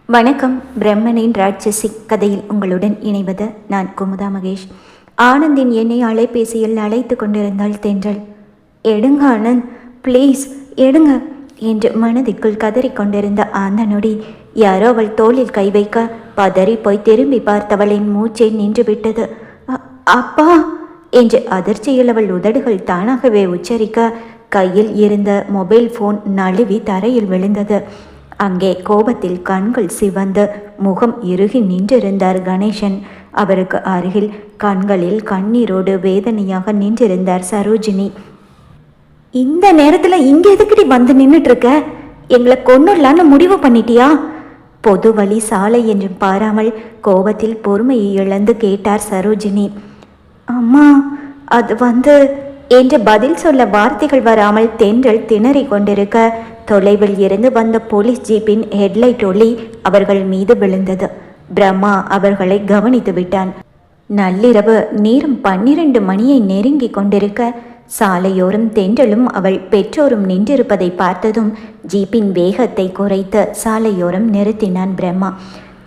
வணக்கம். பிரம்மனின் ராட்சசி கதையில் உங்களுடன் இணைவது நான் குமுதா மகேஷ். ஆனந்தின் என்னை அலைபேசியில் அழைத்து கொண்டிருந்தாள் தென்றல். எடுங்க ஆனந்த், ப்ளீஸ் எடுங்க என்று மனதிற்குள் கதறிக்கொண்டிருந்த அந்த நொடி யாரோ அவள் தோளில் கை வைக்க பதறி போய் திரும்பி பார்த்தவளின் மூச்சை நின்றுவிட்டது. அப்பா என்று அதிர்ச்சியில் அவள் உதடுகள் தானாகவே உச்சரிக்க கையில் இருந்த மொபைல் ஃபோன் நழுவி தரையில் விழுந்தது. அங்கே கோபத்தில் கண்கள் சிவந்து முகம் இறுகி நின்றிருந்தார் கணேசன். அவருக்கு அருகில் கண்களில் கண்ணீரோடு வேதனையாக நின்றிருந்தார் சரோஜினி. இந்த நேரத்தில் இங்கே எதுக்கடி வந்து நின்றுட்டு இருக்க? எங்களை கொன்னுடலான்னு முடிவு பண்ணிட்டியா? பொது வழி சாலை என்றும் பாராமல் கோபத்தில் பொறுமையை இழந்து கேட்டார் சரோஜினி. அம்மா, அது என்று பதில் சொல்ல வார்த்தைகள் வராமல் தென்றல் திணறி கொண்டிருக்க தொலைவில் இருந்து வந்த போலீஸ் ஜீப்பின் ஹெட்லைட் ஒளி அவர்கள் மீது விழுந்தது. பிரம்மா அவர்களை கவனித்து விட்டான். நள்ளிரவு நேரம் 12 மணியை நெருங்கி கொண்டிருக்க சாலையோரம் தென்றலும் அவள் பெற்றோரும் நின்றிருப்பதை பார்த்ததும் ஜீப்பின் வேகத்தை குறைத்து சாலையோரம் நிறுத்தினான் பிரம்மா.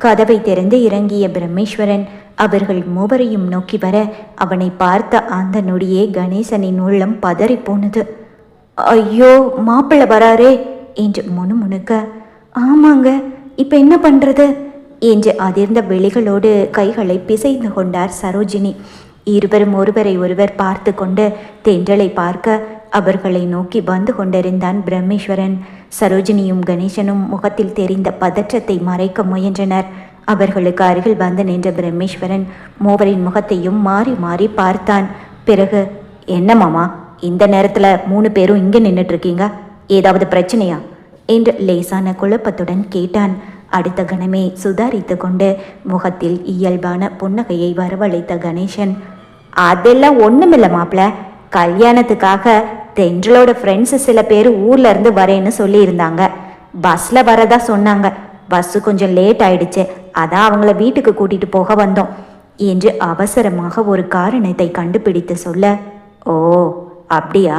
கதவை திறந்து இறங்கிய பிரம்மேஸ்வரன் அவர்கள் மூவரையும் நோக்கி வர அவனை பார்த்த அந்த நொடியே கணேசனின் உள்ளம் பதறி போனது. ஐயோ, மாப்பிள்ளை வராரே என்று முணுமுணுக்க, ஆமாங்க, இப்போ என்ன பண்ணுறது என்று அதிர்ந்த விழிகளோடு கைகளை பிசைந்து கொண்டார் சரோஜினி. இருவரும் ஒருவரை ஒருவர் பார்த்து கொண்டு தென்றலை பார்க்க அவர்களை நோக்கி வந்து கொண்டிருந்தான் பிரம்மேஸ்வரன். சரோஜினியும் கணேசனும் முகத்தில் தெரிந்த பதற்றத்தை மறைக்க முயன்றனர். அவர்களுக்கு அருகில் வந்து நின்ற பிரம்மேஸ்வரன் மூவரின் முகத்தையும் மாறி மாறி பார்த்தான். பிறகு, என்ன மாமா, இந்த நேரத்தில் 3 பேரும் இங்கே நின்றுட்டு இருக்கீங்க, ஏதாவது பிரச்சனையா என்று லேசான குழப்பத்துடன் கேட்டான். அடுத்த கணமே சுதாரித்து கொண்டு முகத்தில் இயல்பான புன்னகையை வரவழைத்த கணேசன், அதெல்லாம் ஒன்றுமில்லை மாப்பிள்ள, கல்யாணத்துக்காக தென்றலோட ஃப்ரெண்ட்ஸு சில பேர் ஊர்ல இருந்து வரேன்னு சொல்லியிருந்தாங்க. பஸ்ஸில் வரதா சொன்னாங்க. பஸ்ஸு கொஞ்சம் லேட் ஆயிடுச்சு, அதான் அவங்கள வீட்டுக்கு கூட்டிட்டு போக வந்தோம் என்று அவசரமாக ஒரு காரணத்தை கண்டுபிடித்து சொல்ல, ஓ அப்படியா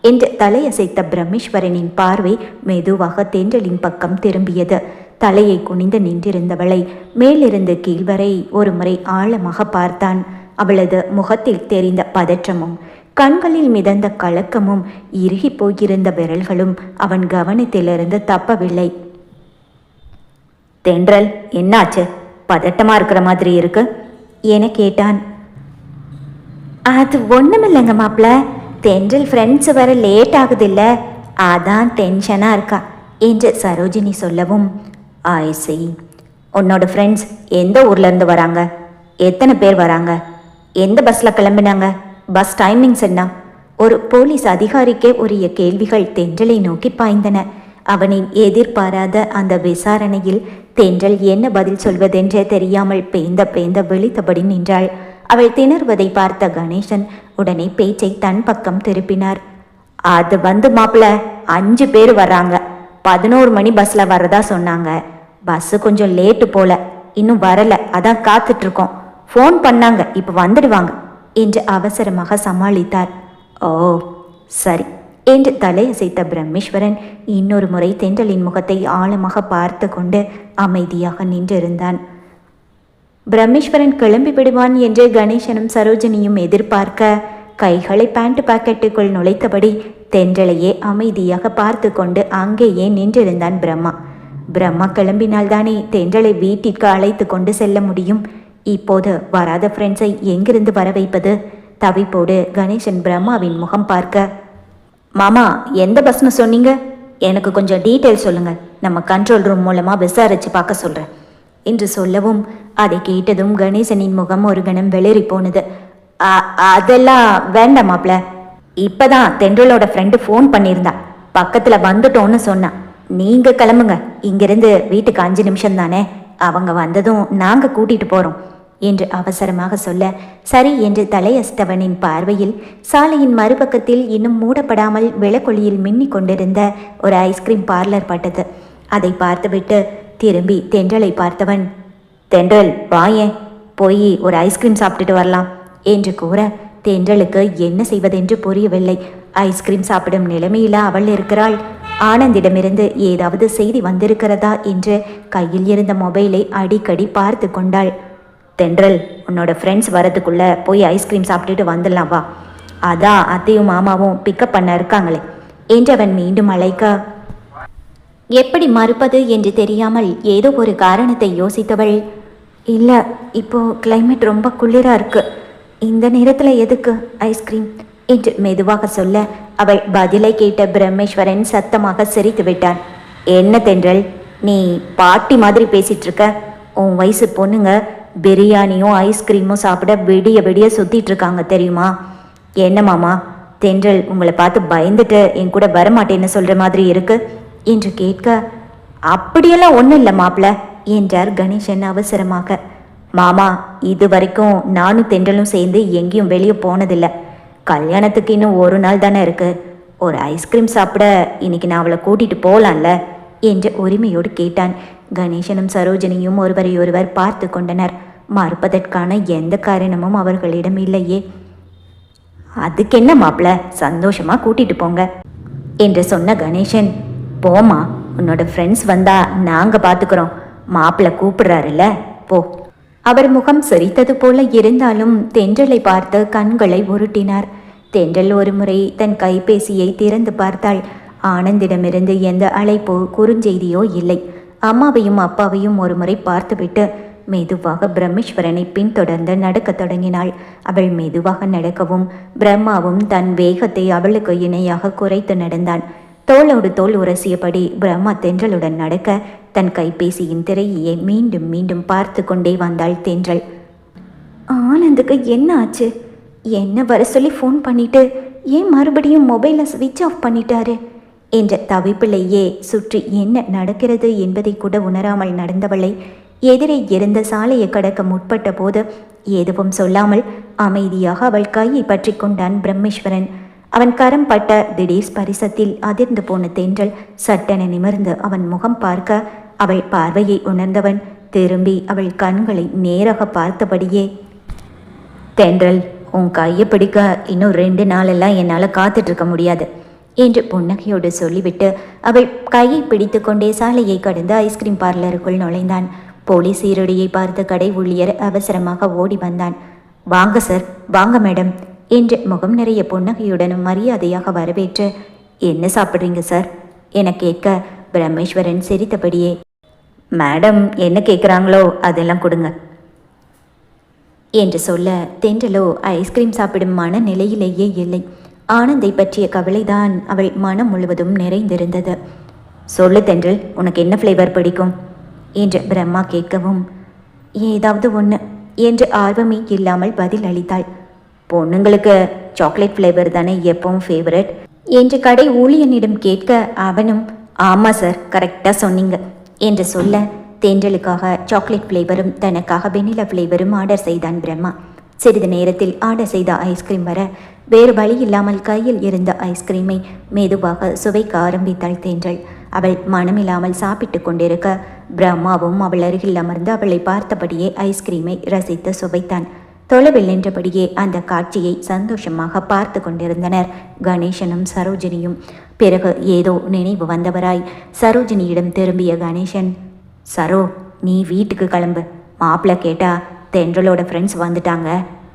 என்று தலையசைத்த பிரம்மேஸ்வரனின் பார்வை மெதுவாக தென்றலின் பக்கம் திரும்பியது. தலையை குனிந்து நின்றிருந்தவளை மேலிருந்து கீழ்வரை ஒரு முறை ஆழமாக பார்த்தான். அவளது முகத்தில் தெரிந்த பதற்றமும் கண்களில் மிதந்த கலக்கமும் இறுகி போயிருந்த விரல்களும் அவன் கவனத்திலிருந்து தப்பவில்லை. தென்றல், என்னாச்சு? பதட்டமா இருக்கிற மாதிரி இருக்கு என கேட்டான். அது ஒண்ணுமில்லைங்க மாப்பிள்ள, தென்றல் ஃப்ரெண்ட்ஸ் வர லேட் ஆகுதில்ல, அதான் டென்ஷனா இருக்கா என்று சரோஜினி சொல்லவும், ஆயிசி, உன்னோட ஃப்ரெண்ட்ஸ் எந்த ஊர்ல இருந்து வராங்க? எத்தனை பேர் வராங்க? எந்த பஸ்ல கிளம்பினாங்க? பஸ் டைமிங்ஸ் என்ன? ஒரு போலீஸ் அதிகாரிக்கே உரிய கேள்விகள் தென்றலை நோக்கி பாய்ந்தன. அவனின் எதிர்பாராத அந்த விசாரணையில் தென்றல் என்ன பதில் சொல்வதென்றே தெரியாமல் பேந்த விழித்தபடி நின்றாள். அவள் திணறுவதை பார்த்த கணேசன் உடனே பேச்சை தன் பக்கம் திருப்பினார். அது மாப்பிள்ள, 5 பேர் வர்றாங்க. 11 மணி பஸ்ல வரதா சொன்னாங்க. பஸ்ஸு கொஞ்சம் லேட்டு போல, இன்னும் வரல, அதான் காத்துட்டு இருக்கோம். ஃபோன் பண்ணாங்க, இப்போ வந்துடுவாங்க என்று அவசரமாக சமாளித்தார். ஓ சரி என்று தலையசைத்த பிரம்மேஸ்வரன் இன்னொரு முறை தென்றலின் முகத்தை ஆழமாக பார்த்து கொண்டு அமைதியாக நின்றிருந்தான். பிரம்மேஸ்வரன் கிளம்பி விடுவான் என்று கணேசனும் சரோஜினியும் எதிர்பார்க்க கைகளை பேண்ட் பாக்கெட்டுக்குள் நுழைத்தபடி தென்றலையே அமைதியாக பார்த்து கொண்டு அங்கேயே நின்றிருந்தான் பிரம்மா. பிரம்மா கிளம்பினால்தானே தென்றலை வீட்டிற்கு அழைத்து கொண்டு செல்ல முடியும். இப்போது வராத ஃப்ரெண்ட்ஸை எங்கிருந்து வர வைப்பது? தவிப்போடு கணேசன் பிரம்மாவின் முகம் பார்க்க, மாமா, எந்த பஸ்ன்னு சொன்னீங்க? எனக்கு கொஞ்சம் டீட்டெயில் சொல்லுங்கள், நம்ம கண்ட்ரோல் ரூம் மூலமாக விசாரித்து பார்க்க சொல்கிறேன் என்று சொல்லவும் அதை கேட்டதும் கணேசனின் முகம் ஒரு கணம் வெளிரி போனது. அதெல்லாம் வேண்டாம் மாப்பிள்ள, இப்போதான் தென்றலோட ஃப்ரெண்டு ஃபோன் பண்ணியிருந்தா, பக்கத்தில் வந்துட்டோன்னு சொன்னான். நீங்கள் கிளம்புங்க, இங்கிருந்து வீட்டுக்கு 5 நிமிஷம் தானே, அவங்க வந்ததும் நாங்கள் கூட்டிகிட்டு போகிறோம் என்று அவசரமாக சொல்ல, சரி என்று தலையஸ்தவனின் பார்வையில் சாலையின் மறுபக்கத்தில் இன்னும் மூடப்படாமல் விளக்கொளியில் மின்னிக் கொண்டிருந்த ஒரு ஐஸ்கிரீம் பார்லர் பட்டது. அதை பார்த்துவிட்டு திரும்பி தென்றலை பார்த்தவன், தென்றல் வாயேன், போய் ஒரு ஐஸ்கிரீம் சாப்பிட்டுட்டு வரலாம் என்று கூற தென்றலுக்கு என்ன செய்வதென்று புரியவில்லை. ஐஸ்கிரீம் சாப்பிடும் நிலைமையில அவள் இருக்கிறாள். ஆனந்திடமிருந்து ஏதாவது செய்தி வந்திருக்கிறதா என்று கையில் இருந்த மொபைலை அடிக்கடி பார்த்து கொண்டாள். தென்றல், உன்னோட ஃப்ரெண்ட்ஸ் வரதுக்குள்ள போய் ஐஸ்கிரீம் சாப்பிட்டுட்டு வந்துடலாம் வா. அதான் அத்தையும் மாமாவும் பிக்கப் பண்ண இருக்காங்களே என்றவன் மீண்டும் அழைக்க, எப்படி மறுப்பது என்று தெரியாமல் ஏதோ ஒரு காரணத்தை யோசித்தவள், இல்லை இப்போ கிளைமேட் ரொம்ப குளிராக இருக்கு, இந்த நேரத்தில் எதுக்கு ஐஸ்கிரீம் என்று மெதுவாக சொல்ல அவள் பதிலை கேட்ட பிரம்மேஸ்வரன் சத்தமாக சிரித்து விட்டான். என்ன தென்றல், நீ பாட்டி மாதிரி பேசிட்டு இருக்க? உன் வயசு பொண்ணுங்க பிரியாணியும் ஐஸ்கிரீமும் சாப்பிட விடிய விடிய சுத்திட்டு இருக்காங்க தெரியுமா? என்ன மாமா, தென்றல் உங்களை பார்த்து பயந்துட்டு என் கூட வரமாட்டேன்னு சொல்ற மாதிரி இருக்கு என்று கேட்க, அப்படியெல்லாம் ஒன்றும் இல்லை மாப்பிள்ள என்றார் கணேசன் அவசரமாக. மாமா, இது வரைக்கும் நானும் தென்றலும் சேர்ந்து எங்கேயும் வெளியே போனதில்லை. கல்யாணத்துக்கு இன்னும் ஒரு நாள் தானே இருக்கு. ஒரு ஐஸ்கிரீம் சாப்பிட இன்னைக்கு நான் அவளை கூட்டிட்டு போகலாம்ல என்று உரிமையோடு கேட்டான். கணேசனும் சரோஜனியும் ஒருவரையொருவர் பார்த்து கொண்டனர். மறுப்பதற்கான எந்த காரணமும் அவர்களிடம் இல்லையே. அதுக்கு என்ன மாப்பிள்ள, சந்தோஷமா கூட்டிட்டு போங்க என்று சொன்ன கணேசன், போமா, உன்னோட ஃப்ரெண்ட்ஸ் வந்தா நாங்க பாத்துக்கிறோம், மாப்பிள்ள கூப்பிடுறாருல்ல போ. அவர் முகம் சிரித்தது போல இருந்தாலும் தென்றலை பார்த்து கண்களை உருட்டினார். தென்றல் ஒரு முறை தன் கைபேசியை திறந்து பார்த்தாள். ஆனந்திடமிருந்து எந்த அழைப்போ குறுஞ்செய்தியோ இல்லை. அம்மாவையும் அப்பாவையும் ஒரு முறை பார்த்துவிட்டு மெதுவாக பிரம்மேஸ்வரனை பின்தொடர்ந்து நடக்கத் தொடங்கினாள். அவள் மெதுவாக நடக்கவும் பிரம்மாவும் தன் வேகத்தை அவளுக்கு இணையாக குறைத்து நடந்தான். தோளோடு தோள் உரசியபடி பிரம்மா தென்றலுடன் நடக்க தன் கைபேசியின் திரையை மீண்டும் மீண்டும் பார்த்து கொண்டே வந்தாள் தென்றல். ஆனந்துக்கு என்ன ஆச்சு? என்ன வர சொல்லி ஃபோன் பண்ணிட்டு ஏன் மறுபடியும் மொபைலை ஸ்விட்ச் ஆஃப் பண்ணிட்டாரு என்ற தவிப்பிலேயே சுற்றி என்ன நடக்கிறது என்பதை கூட உணராமல் நடந்தவளை எதிரே இருந்த சாலையை கடக்க முற்பட்ட போது எதுவும் சொல்லாமல் அமைதியாக அவள் கையை பற்றி கொண்டான் பிரம்மேஸ்வரன். அவன் கரம் பட்ட திடீர் ஸ்பரிசத்தில் அதிர்ந்து போன தென்றல் சட்டென நிமிர்ந்து அவன் முகம் பார்க்க அவள் பார்வையை உணர்ந்தவன் திரும்பி அவள் கண்களை நேராக பார்த்தபடியே, தென்றல், உன் கையை பிடிக்க இன்னும் 2 நாளெல்லாம் என்னால் காத்துட்டு இருக்க முடியாது என்று புன்னகையோடு சொல்லிவிட்டு அவள் கையை பிடித்து கொண்டே சாலையை கடந்து ஐஸ்கிரீம் பார்லருக்குள் நுழைந்தான். போலீஸ் சீருடையை பார்த்து கடை ஊழியர் அவசரமாக ஓடி வந்தான். வாங்க சார், வாங்க மேடம் என்று முகம் நிறைய புன்னகையுடனும் மரியாதையாக வரவேற்று, என்ன சாப்பிட்றீங்க சார் என கேட்க பிரம்மேஸ்வரன் சிரித்தபடியே, மேடம் என்ன கேட்குறாங்களோ அதெல்லாம் கொடுங்க என்று சொல்ல தென்றலோ ஐஸ்கிரீம் சாப்பிடும் மன நிலையிலேயே இல்லை. ஆனந்தை பற்றிய கவலைதான் அவள் மனம் முழுவதும் நிறைந்திருந்தது. சொல்லு தென்றல், உனக்கு என்ன ஃப்ளேவர் பிடிக்கும் என்று பிரம்மா கேட்கவும், ஏதாவது ஒன்று என்று ஆர்வமே இல்லாமல் பதில் அளித்தாள். பொண்ணுங்களுக்கு சாக்லேட் ஃப்ளேவர் தானே எப்பவும் ஃபேவரட் என்று கடை ஊழியனிடம் கேட்க அவனும், ஆமாம் சார், கரெக்டாக சொன்னீங்க என்று சொல்ல தென்றலுக்காக சாக்லேட் ஃப்ளேவரும் தனக்காக வெண்ணிலா ஃப்ளேவரும் ஆர்டர் செய்தான் பிரம்மா. சிறிது நேரத்தில் ஆர்டர் செய்த ஐஸ்கிரீம் வர வேறு வழி இல்லாமல் கையில் இருந்த ஐஸ்கிரீமை மெதுவாக சுவைக்க ஆரம்பித்தாள் தென்றல். அவள் மனமில்லாமல் சாப்பிட்டு கொண்டிருக்க பிரம்மாவும் அவள் அருகில் அமர்ந்து அவளை பார்த்தபடியே ஐஸ்கிரீமை ரசித்து சுவைத்தான். தொலைவில் நின்றபடியே அந்த காட்சியை சந்தோஷமாக பார்த்து கொண்டிருந்தனர் கணேசனும் சரோஜினியும். பிறகு ஏதோ நினைவு வந்தவராய் சரோஜினியிடம் திரும்பிய கணேசன், சரோ, நீ வீட்டுக்கு கிளம்பு, மாப்பிள்ளை கேட்டா தென்றலோட ஃப்ரெண்ட்ஸ் வந்துட்டாங்க,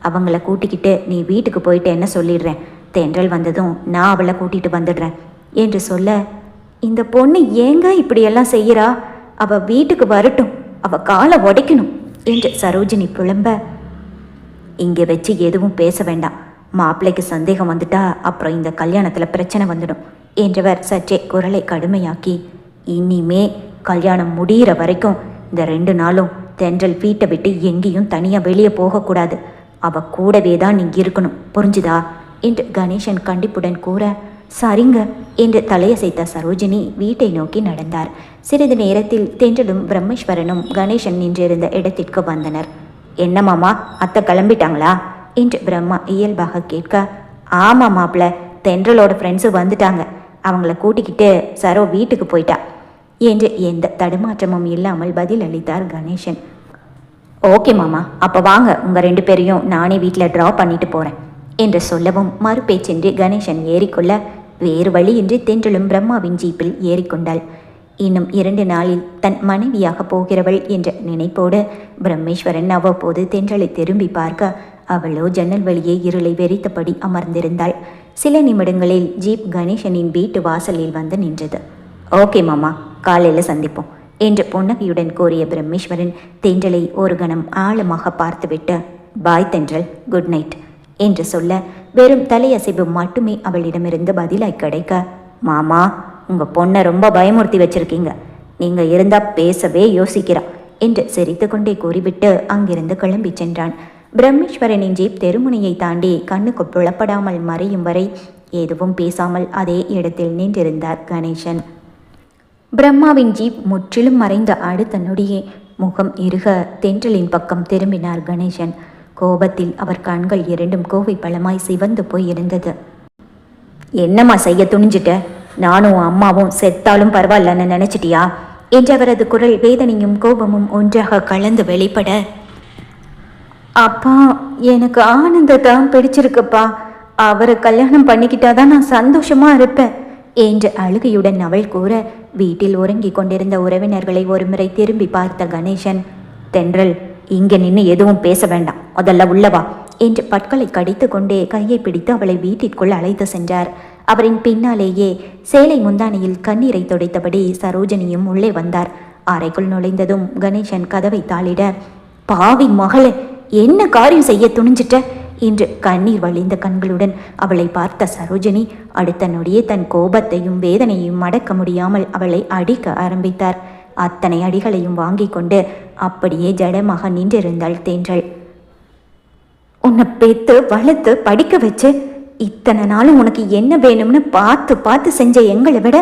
அவங்கள கூட்டிக்கிட்டு நீ வீட்டுக்கு போயிட்டு என்ன சொல்லிடுறேன், தென்றல் வந்ததும் நான் அவளை கூட்டிகிட்டு வந்துடுறேன் என்று சொல்ல, இந்த பொண்ணு ஏங்க இப்படியெல்லாம் செய்கிறா, அவள் வீட்டுக்கு வரட்டும், அவள் காலை உடைக்கணும் என்று சரோஜினி புலம்ப, இங்கே வச்சு எதுவும் பேச வேண்டாம், மாப்பிள்ளைக்கு சந்தேகம் வந்துட்டா அப்புறம் இந்த கல்யாணத்தில் பிரச்சனை வந்துடும் என்றவர் சற்றே குரலை கடுமையாக்கி, இனிமே கல்யாணம் முடிகிற வரைக்கும் இந்த 2 நாளும் தென்றல் வீட்டை விட்டு எங்கேயும் தனியாக வெளியே போகக்கூடாது, அவள் கூடவே தான் நீங்க இருக்கணும், புரிஞ்சுதா என்று கணேசன் கண்டிப்புடன் கூற, சரிங்க என்று தலையசைத்த சரோஜினி வீட்டை நோக்கி நடந்தார். சிறிது நேரத்தில் தென்றலும் பிரம்மேஸ்வரனும் கணேசன் நின்றிருந்த இடத்திற்கு வந்தனர். என்ன மாமா, அத்தை கிளம்பிட்டாங்களா என்று பிரம்மா இயல்பாக கேட்க, ஆமாம் மாப்பிள்ள, தென்றலோட ஃப்ரெண்ட்ஸு வந்துட்டாங்க, அவங்கள கூட்டிக்கிட்டு சரோ வீட்டுக்கு போயிட்டா என்று எந்த தடுமாற்றமும் இல்லாமல் பதில் அளித்தார் கணேசன். ஓகே மாமா, அப்போ வாங்க, உங்கள் 2 பேரையும் நானே வீட்டில் ட்ராப் பண்ணிட்டு போகிறேன் என்று சொல்லவும் மறுபேச்சின்றி கணேசன் ஏறிக்கொள்ள, வேறு வழியின்றி தென்றலும் பிரம்மாவின் ஜீப்பில் ஏறிக்கொண்டாள். இன்னும் 2 நாளில் தன் மனைவியாக போகிறவள் என்ற நினைப்போடு பிரம்மேஸ்வரன் அவ்வப்போது தென்றலை திரும்பி பார்க்க அவளோ ஜன்னல் வழியே இருளை வெறித்தபடி அமர்ந்திருந்தாள். சில நிமிடங்களில் ஜீப் கணேசனின் வீட்டு வாசலில் வந்து நின்றது. ஓகே மாமா, காலையில் சந்திப்போம் என்று புன்னகையுடன் கூறிய பிரம்மேஸ்வரன் தென்றலை ஒரு கணம் ஆழமாக பார்த்துவிட்டு பாய் தென்றல், குட் நைட் என்று சொல்ல வெறும் தலையசைவு மட்டுமே அவளிடமிருந்து பதிலாய் கிடைக்க, மாமா உங்கள் பொண்ணை ரொம்ப பயமுறுத்தி வச்சிருக்கீங்க, நீங்கள் இருந்தால் பேசவே யோசிக்கிறா என்று சிரித்து கொண்டே கூறிவிட்டு அங்கிருந்து கிளம்பி சென்றான். பிரம்மேஸ்வரனின் ஜீப் தெருமுனையை தாண்டி கண்ணுக்கு புலப்படாமல் மறையும் வரை எதுவும் பேசாமல் அதே இடத்தில் நின்றிருந்தார் கணேசன். பிரம்மாவின் ஜீப் முற்றிலும் மறைந்த அடுத்த நொடியே முகம் இறுக தென்றலின் பக்கம் திரும்பினார் கணேசன். கோபத்தில் அவர் கண்கள் இரண்டும் கோவை பழமாய் சிவந்து போய் இருந்தது. என்னம்மா செய்ய துணிஞ்சிட்ட? நானும் அம்மாவும் செத்தாலும் பரவாயில்லன்னு நினைச்சிட்டியா என்று அவரது குரல் வேதனையும் கோபமும் ஒன்றாக கலந்து வெளிப்பட, அப்பா எனக்கு ஆனந்தத்தான் பிடிச்சிருக்குப்பா, அவரை கல்யாணம் பண்ணிக்கிட்டாதான் நான் சந்தோஷமா இருப்பேன் என்று அழுகையுடன் அவள் கூற, வீட்டில் உறங்கி கொண்டிருந்த உறவினர்களை ஒருமுறை திரும்பி பார்த்த கணேசன், தென்றல் இங்கே நின்று எதுவும் பேச வேண்டாம், முதல்ல உள்ளவா என்று பற்களை கடித்து கொண்டே கையை பிடித்து அவளை வீட்டிற்குள் அழைத்து சென்றார். அவரின் பின்னாலேயே சேலை முந்தானையில் கண்ணீரை துடைத்தபடி சரோஜனியும் உள்ளே வந்தார். அறைக்குள் நுழைந்ததும் கணேசன் கதவை தாளிட, பாவி மகளே, என்ன காரியம் செய்ய துணிஞ்சிட்ட என்று கண்ணீர் வழிந்த கண்களுடன் அவளை பார்த்த சரோஜனி அடுத்த நொடியே தன் கோபத்தையும் வேதனையும் அடக்க முடியாமல் அவளை அடிக்க ஆரம்பித்தார். அத்தனை அடிகளையும் வாங்கி கொண்டு அப்படியே ஜடமாக நின்றிருந்தாள் தென்றல். உன்னை பெத்து வளர்த்து படிக்க வச்சு இத்தனை நாளும் உனக்கு என்ன வேணும்னு பார்த்து பார்த்து செஞ்ச எங்களை விட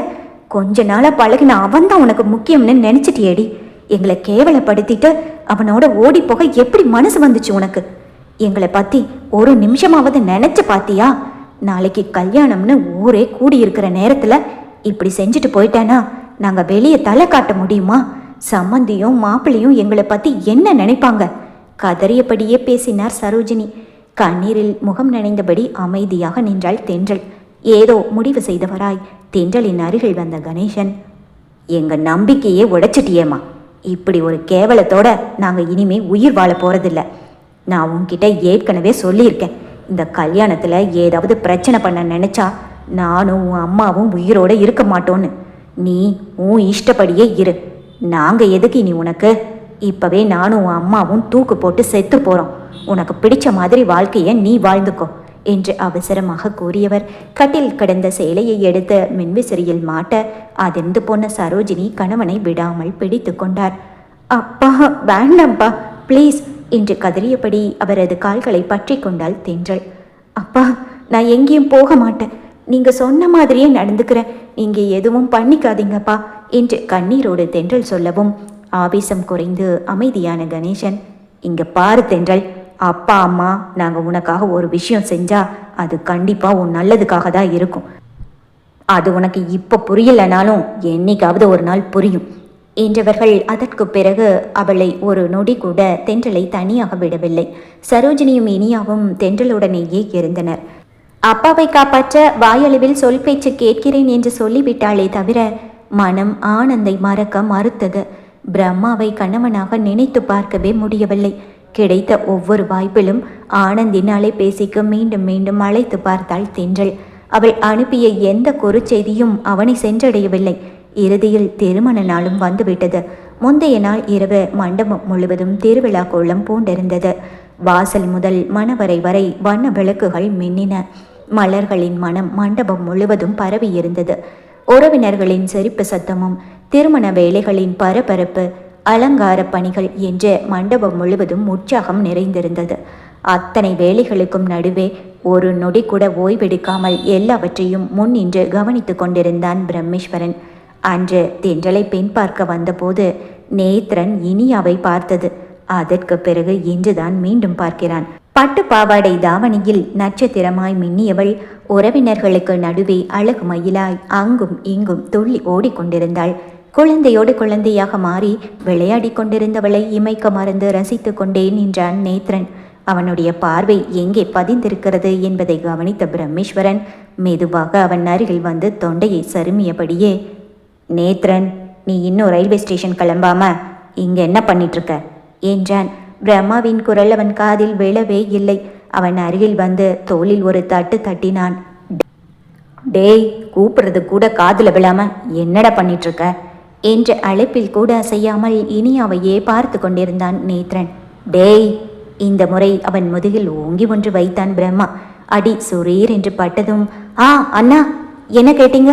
கொஞ்ச நாளா பழகின அவன்தான் உனக்கு முக்கியம்னு நினைச்சிட்டியேடி. எங்களை கேவலப்படுத்திட்டு அவனோட ஓடி போக எப்படி மனசு வந்துச்சு உனக்கு? எங்களை பத்தி ஒரு நிமிஷமாவது நினைச்சு பாத்தியா? நாளைக்கு கல்யாணம்னு ஊரே கூடியிருக்கிற நேரத்துல இப்படி செஞ்சுட்டு போயிட்டானா நாங்க வெளியே தலை காட்ட முடியுமா? சம்மந்தியும் மாப்பிள்ளையும் எங்களை பத்தி என்ன நினைப்பாங்க? கதறியபடியே பேசினார் சரோஜினி. கண்ணீரில் முகம் நனைந்தபடி அமைதியாக நின்றாள் தென்றல். ஏதோ முடிவு செய்தவராய் தென்றலின் அருகில் வந்த கணேசன், எங்க நம்பிக்கையே உடைச்சிட்டியேம்மா, இப்படி ஒரு கேவலத்தோட நாங்க இனிமே உயிர் வாழ போறதில்ல. நான் உன்கிட்ட ஏற்கனவே சொல்லியிருக்கேன், இந்த கல்யாணத்துல ஏதாவது பிரச்சனை பண்ண நினைச்சா நானும் உன் அம்மாவும் உயிரோட இருக்க மாட்டோன்னு. நீ உன் இஷ்டப்படியே இரு, நாங்க எதுக்கு இனி உனக்கு? இப்பவே நானும் உன் அம்மாவும் தூக்கு போட்டு செத்து போறோம், உனக்கு பிடிச்ச மாதிரி வாழ்க்கைய நீ வாழ்ந்துக்கோ என்று அவசரமாக கூறியவர் கட்டில் கிடந்த சேலையை எடுத்து மின்விசிறியில் மாட்ட அதிர்ந்து போன சரோஜினி கணவனை விடாமல் பிடித்து கொண்டார். அப்பா வேண்டாம்ப்பா ப்ளீஸ் என்று கதறியபடி அவரது கால்களை பற்றி கொண்டாள் தென்றல். அப்பா நான் எங்கேயும் போக மாட்டேன், நீங்க சொன்ன மாதிரியே நடந்துக்கிறேன், நீங்க எதுவும் பண்ணிக்காதீங்கப்பா என்று கண்ணீரோடு தென்றல் சொல்லவும் ஆவேசம் குறைந்து அமைதியான கணேசன், இங்க பாரு தென்றல், அப்பா அம்மா நாங்க உனக்காக ஒரு விஷயம் செஞ்சா அது கண்டிப்பா உன் நல்லதுக்காக தான் இருக்கும். அது உனக்கு இப்ப புரியலனாலும் என்னைக்காவது ஒரு நாள் புரியும் என்றவர்கள் அதற்கு பிறகு அவளை ஒரு நொடி கூட தென்றலை தனியாக விடவில்லை. சரோஜினியும் இனியாவும் தென்றலுடனேயே இருந்தனர். அப்பாவை காப்பாற்ற வாயளவில் சொல் பேச்சு கேட்கிறேன் என்று சொல்லிவிட்டாளே தவிர மனம் ஆனந்தை மறக்க மறுத்தது. பிரம்மாவை கணவனாக நினைத்து பார்க்கவே முடியவில்லை. கிடைத்த ஒவ்வொரு வாய்ப்பிலும் ஆனந்தின் அலைபேசிக்கு மீண்டும் மீண்டும் அழைத்து பார்த்தாள் தென்றல். அவள் அனுப்பிய எந்த குறுச்செய்தியும் அவனை சென்றடையவில்லை. இறுதியில் திருமண நாளும் வந்துவிட்டது. முந்தைய நாள் இரவு மண்டபம் முழுவதும் திருவிழா கோலம் பூண்டிருந்தது. வாசல் முதல் மணவரை வரை வண்ண விளக்குகள் மின்னின. மலர்களின் மனம் மண்டபம் முழுவதும் பரவி இருந்தது. உறவினர்களின் சிரிப்பு சத்தமும் திருமண வேலைகளின் பரபரப்பு அலங்கார பணிகள் என்று மண்டபம் முழுவதும் உற்சாகம் நிறைந்திருந்தது. அத்தனை வேலைகளுக்கும் நடுவே ஒரு நொடி கூட ஓய்வெடுக்காமல் எல்லாவற்றையும் முன்னின்று கவனித்து கொண்டிருந்தான் பிரம்மேஸ்வரன். அன்று தென்றலை பெண் பார்க்க வந்தபோது நேத்ரன் இனியாவை பார்த்தது. அதற்கு பிறகு இன்றுதான் மீண்டும் பார்க்கிறான். பட்டு பாவாடை தாவணியில் நட்சத்திரமாய் மின்னியவள் உறவினர்களுக்கு நடுவே அழகு மயிலாய் அங்கும் இங்கும் துள்ளி ஓடிக்கொண்டிருந்தாள். குழந்தையோடு குழந்தையாக மாறி விளையாடி கொண்டிருந்தவளை இமைக்க மறந்து ரசித்து கொண்டே நின்றான் நேத்ரன். அவனுடைய பார்வை எங்கே பதிந்திருக்கிறது என்பதை கவனித்த பிரம்மேஸ்வரன் மெதுவாக அவன் அருகில் வந்து தொண்டையை சருமியபடியே, நேத்ரன், நீ இன்னும் ரயில்வே ஸ்டேஷன் கிளம்பாம இங்க என்ன பண்ணிட்டு இருக்க என்றான். பிரம்மாவின் குரல் அவன் காதில் விழவே இல்லை. அவன் அருகில் வந்து தோளில் ஒரு தட்டு தட்டினான். டேய், கூப்பிடுறது கூட காதுல விழாம என்னடா பண்ணிட்டு இருக்க என்ற அழைப்பில் கூட அசையாமல் இனியாவையே பார்த்து கொண்டிருந்தான் நேத்ரன். டேய்! இந்த முறை அவன் முதுகில் ஓங்கி ஒன்று வைத்தான் பிரம்மா. அடி சுரீர் என்று பட்டதும், ஆ அண்ணா, என்ன கேட்டீங்க?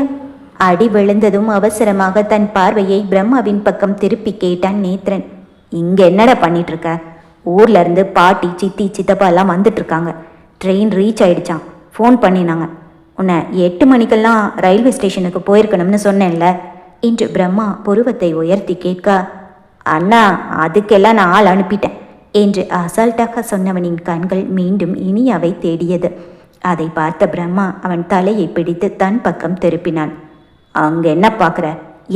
அடி விழுந்ததும் அவசரமாக தன் பார்வையை பிரம்மாவின் பக்கம் திருப்பி கேட்டான் நேத்ரன். இங்க என்னடா பண்ணிட்டு இருக்க? ஊர்ல இருந்து பாட்டி, சித்தி, சித்தப்பா எல்லாம் வந்துட்டு இருக்காங்க. Train reach ஆயிடுச்சான். ஃபோன் பண்ணினாங்க. உன்னை 8 மணிக்கெல்லாம் ரயில்வே ஸ்டேஷனுக்கு போயிருக்கணும்னு சொன்னேன்ல என்று பிரம்மா புருவத்தை உயர்த்தி கேட்க, அண்ணா, அதுக்கெல்லாம் நான் ஆள் அனுப்பிட்டேன் என்று அசால்ட்டாக சொன்னவனின் கண்கள் மீண்டும் இனியாவை தேடியது. அதை பார்த்த பிரம்மா அவன் தலையை பிடித்து தன் பக்கம் திருப்பினான். அங்க என்ன பார்க்குற?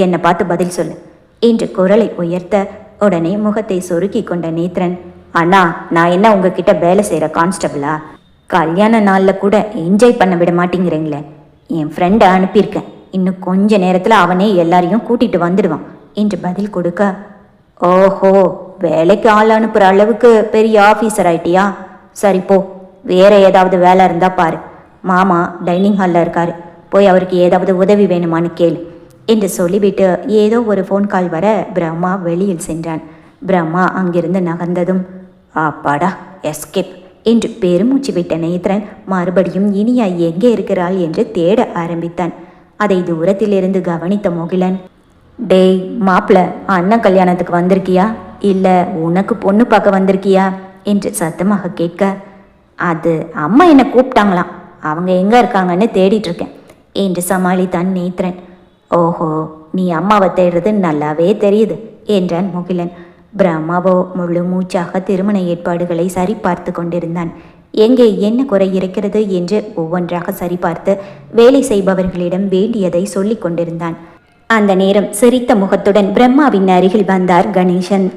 என்னை பார்த்து பதில் சொல்லு என்று குரலை உயர்த்த உடனே முகத்தை சொருக்கி கொண்ட நேத்ரன், அண்ணா, நான் என்ன உங்ககிட்ட வேலை செய்கிற கான்ஸ்டபிளா? கல்யாண நாளில் கூட என்ஜாய் பண்ண விட மாட்டேங்கிறீங்களே. என் ஃப்ரெண்டை அனுப்பியிருக்கேன். இன்னும் கொஞ்ச நேரத்தில் அவனே எல்லாரையும் கூட்டிட்டு வந்துடுவான் என்று பதில் கொடுக்க, ஓஹோ, வேலைக்கு ஆள் அனுப்புகிற அளவுக்கு பெரிய ஆஃபீஸர் ஆயிட்டியா? சரி போ, வேற ஏதாவது வேலை இருந்தா பாரு. மாமா டைனிங் ஹாலில் இருக்காரு, போய் அவருக்கு ஏதாவது உதவி வேணுமான்னு கேளு என்று சொல்லிவிட்டு ஏதோ ஒரு ஃபோன் கால் வர பிரம்மா வெளியில் சென்றான். பிரம்மா அங்கிருந்து நகர்ந்ததும், அப்பாடா, எஸ்கேப் என்று பெருமூச்சு விட்ட நேத்ரன் மறுபடியும் இனியா எங்கே இருக்கிறாள் என்று தேட ஆரம்பித்தான். அதை தூரத்திலிருந்து கவனித்த முகிலன், டேய் மாப்பிள்ள, அண்ணன் கல்யாணத்துக்கு வந்திருக்கியா இல்லை உனக்கு பொண்ணு பார்க்க வந்திருக்கியா என்று சத்தமாக கேட்க, அது அம்மா என்னை கூப்பிட்டாங்களாம், அவங்க எங்கே இருக்காங்கன்னு தேடிட்டு இருக்கேன் என்று சமாளித்தான் நேத்ரன். ஓஹோ, நீ அம்மாவை தேடுறது நல்லாவே தெரியுது என்றான் முகிலன். பிரம்மாவோ முழு மூச்சாக திருமண ஏற்பாடுகளை சரிபார்த்து கொண்டிருந்தான். எங்கே என்ன குறை இருக்கிறது என்று ஒவ்வொன்றாக சரிபார்த்து வேலை செய்பவர்களிடம் வேண்டியதை சொல்லிக் கொண்டிருந்தான். அந்த நேரம் சிரித்த முகத்துடன் பிரம்மாவின் அருகில் வந்தார் கணேசன்.